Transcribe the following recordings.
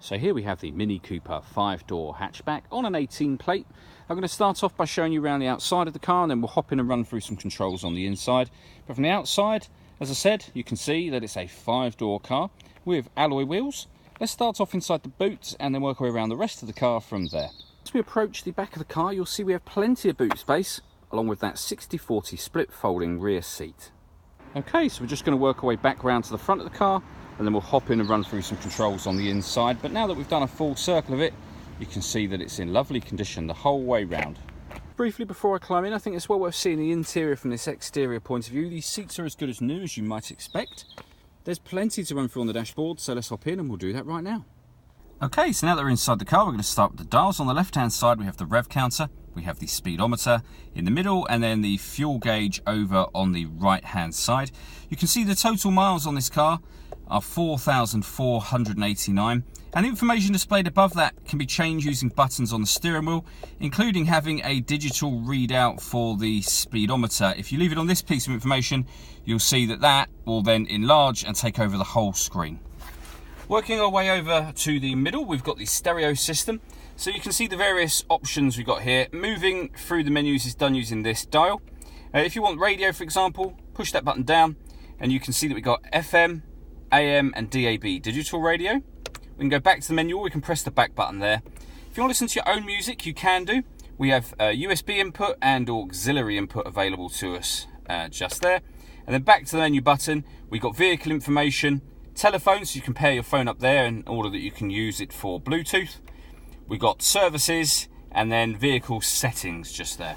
So here we have the Mini Cooper 5-door hatchback on an 18 plate. I'm going to start off by showing you around the outside of the car, and then we'll hop in and run through some controls on the inside. But from the outside, as I said, you can see that it's a 5-door car with alloy wheels. Let's start off inside the boot and then work our way around the rest of the car from there. As we approach the back of the car, you'll see we have plenty of boot space, along with that 60/40 split folding rear seat. Okay, so we're just going to work our way back round to the front of the car, and then we'll hop in and run through some controls on the inside. But now that we've done a full circle of it, you can see that it's in lovely condition the whole way round. Briefly before I climb in, I think it's well worth seeing the interior from this exterior point of view. These seats are as good as new as you might expect. There's plenty to run through on the dashboard, so let's hop in and we'll do that right now. Okay, so now that we're inside the car, we're going to start with the dials. On the left-hand side, we have the rev counter, we have the speedometer in the middle, and then the fuel gauge over on the right-hand side. You can see the total miles on this car are 4,489, and the information displayed above that can be changed using buttons on the steering wheel, including having a digital readout for the speedometer. If you leave it on this piece of information, you'll see that that will then enlarge and take over the whole screen. Working our way over to the middle, we've got the stereo system. So you can see the various options we've got here. Moving through the menus is done using this dial. If you want radio, for example, push that button down and you can see that we've got FM, AM and DAB digital radio. We can go back to the menu, or we can press the back button there. If you want to listen to your own music, you can do. We have USB input and auxiliary input available to us just there. And then back to the menu button, we've got vehicle information, telephone, so you can pair your phone up there in order that you can use it for Bluetooth. We've got services and then vehicle settings just there.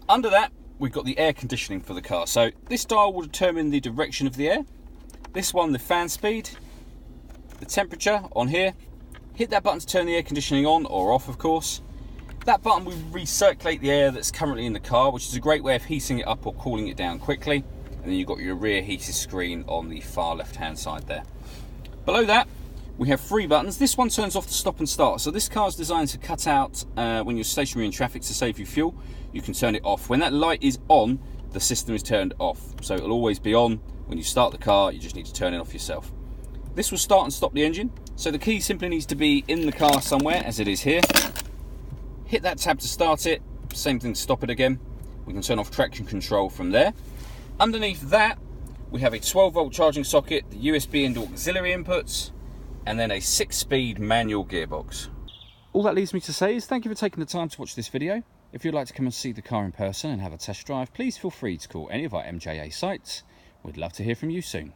Under that, we've got the air conditioning for the car. So this dial will determine the direction of the air. This one, the fan speed, the temperature on here. Hit that button to turn the air conditioning on or off, of course. That button will recirculate the air that's currently in the car, which is a great way of heating it up or cooling it down quickly. And then you've got your rear heated screen on the far left-hand side there. Below that, we have 3 buttons. This one turns off to stop and start. So this car is designed to cut out when you're stationary in traffic to save you fuel. You can turn it off. When that light is on, the system is turned off. So it'll always be on. When you start the car, you just need to turn it off yourself. This will start and stop the engine. So the key simply needs to be in the car somewhere, as it is here. Hit that tab to start it. Same thing to stop it again. We can turn off traction control from there. Underneath that, we have a 12-volt charging socket, the USB and auxiliary inputs, and then a 6-speed manual gearbox. All that leaves me to say is thank you for taking the time to watch this video. If you'd like to come and see the car in person and have a test drive, please feel free to call any of our MJA sites. We'd love to hear from you soon.